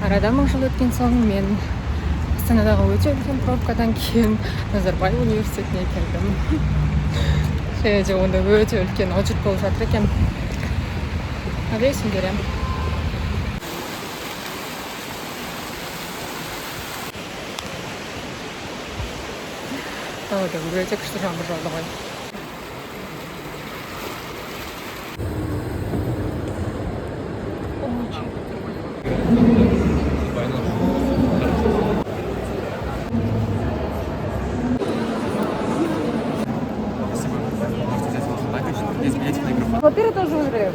Aradan 1000 жыл өткен соң мен Астанадағы өте үлкен пробкадан кейін Назарбаев университетіне келдім. Және де онда өте үлкен очередь болып жатыр екен. Надеюсь, берем. Тауда өте күшті жаңбыр жауды ғой. Папиры тоже уже.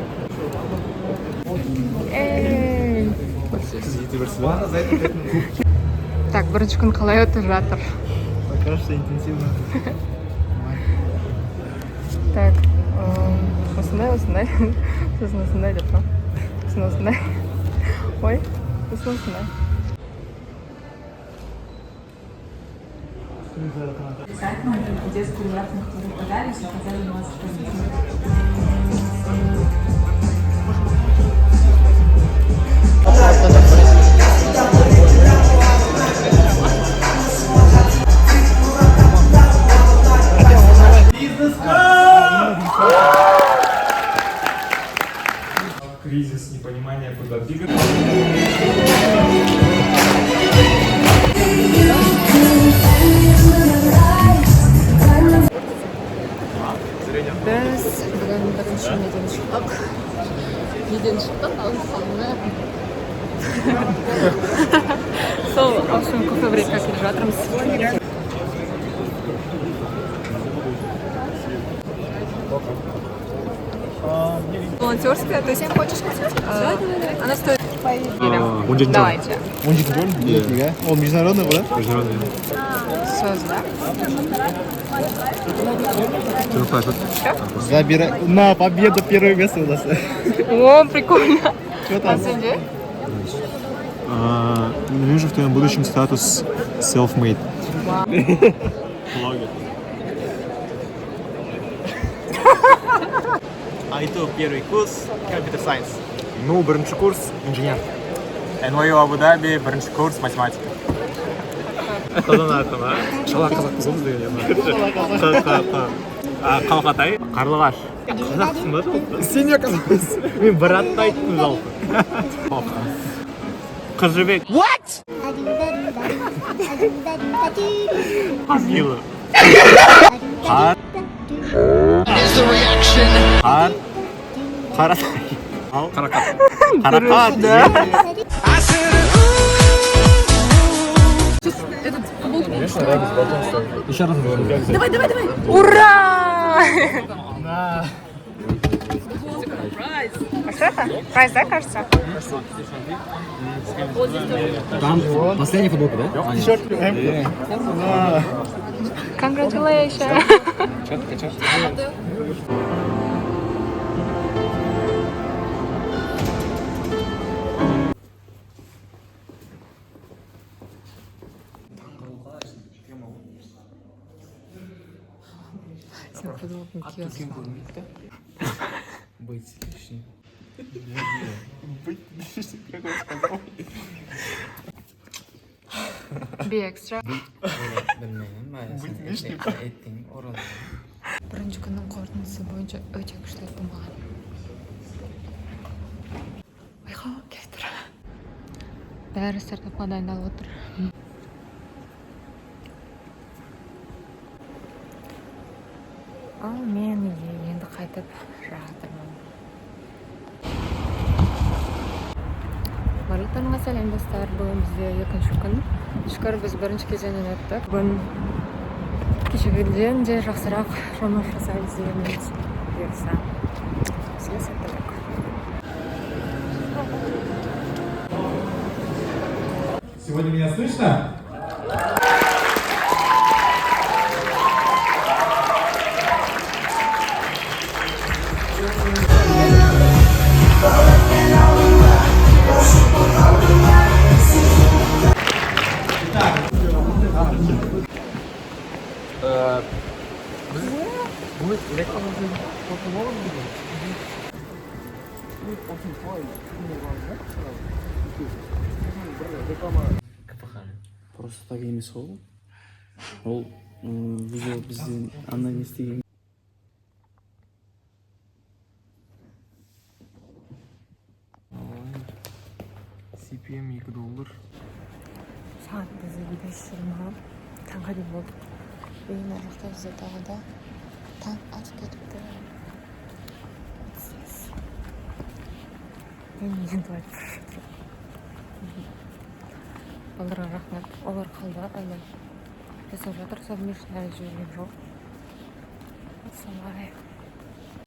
Так, бірінші күн қалай өтіп жатыр? Пока что интенсивно. Так, осындай. Сосын осындай деп па? Сосын осындай. Ой, сосын осындай. Обязательно детскую ужасную, которые пытались, и хотели нас Кризис, непонимание, куда двигаться. Біз бүгін бірінші неден шықтық, алысқанына. Сол Ашын кофе-брейкқа келіп жатырмыз. Волонтерская, то есть ты хочешь хотеть? Она стоит по Он Давайте. Он же тоже нет, он международный, да? Международный. Söz ver. Забирай. На победу, первое место у нас. О, прикольно. Что там? Вижу в твоем будущем статус self-made. Блогер. Айту первый курс Computer Science. Ну, бірінші курс инженер. NYU Абу-Даби бірінші курс математика. Содан артым, шала қазақ қызымыз деген Қалқатай, Қарлығаш. Қазақсың ба жалпы? Сен не оказалось? Мен бір атты айттым жалпы. Қызжібек. What? Қасилы. Қаратай. Қарақат. Қарақат. Еще раз говорю. Давай. Ура! А что это? Прайс, да, кажется? Там последняя футболка, да? Congratulations! Четко. Быть лишним. Быть лишним, как он сказал. Be extra. Быть лишним. Бірінші күннің қорытындысы бойынша өте күшті өттім маған. Байқау келіп тұр. Бәрі стартапқа дайындалып отыр. Ал мен енді қайтып жатырмын. Барлықтарыңа сәлем достар. Бүгін бізде екінші күн. Шүкір біз бірінші кезеңнен өттік. Бүгін кешегіден де жақсырақ жұмыс жасаймыз дегеніміз бұйырса. Сізге сәттілік. Сегодня меня слышно? Просто так емес ол. Ол видео бізден андай не істеген. CPM $2. Saat bizi 5:20. Tаңға дейін болдық. Үйім ол жақта бізде тағы да таң атып кетіпті. Мен енді айтып жатырмын. Балдарға рахмет. Олар қалды әлі жасап жатыр. Совместно әлі жіберген жоқ. Солай.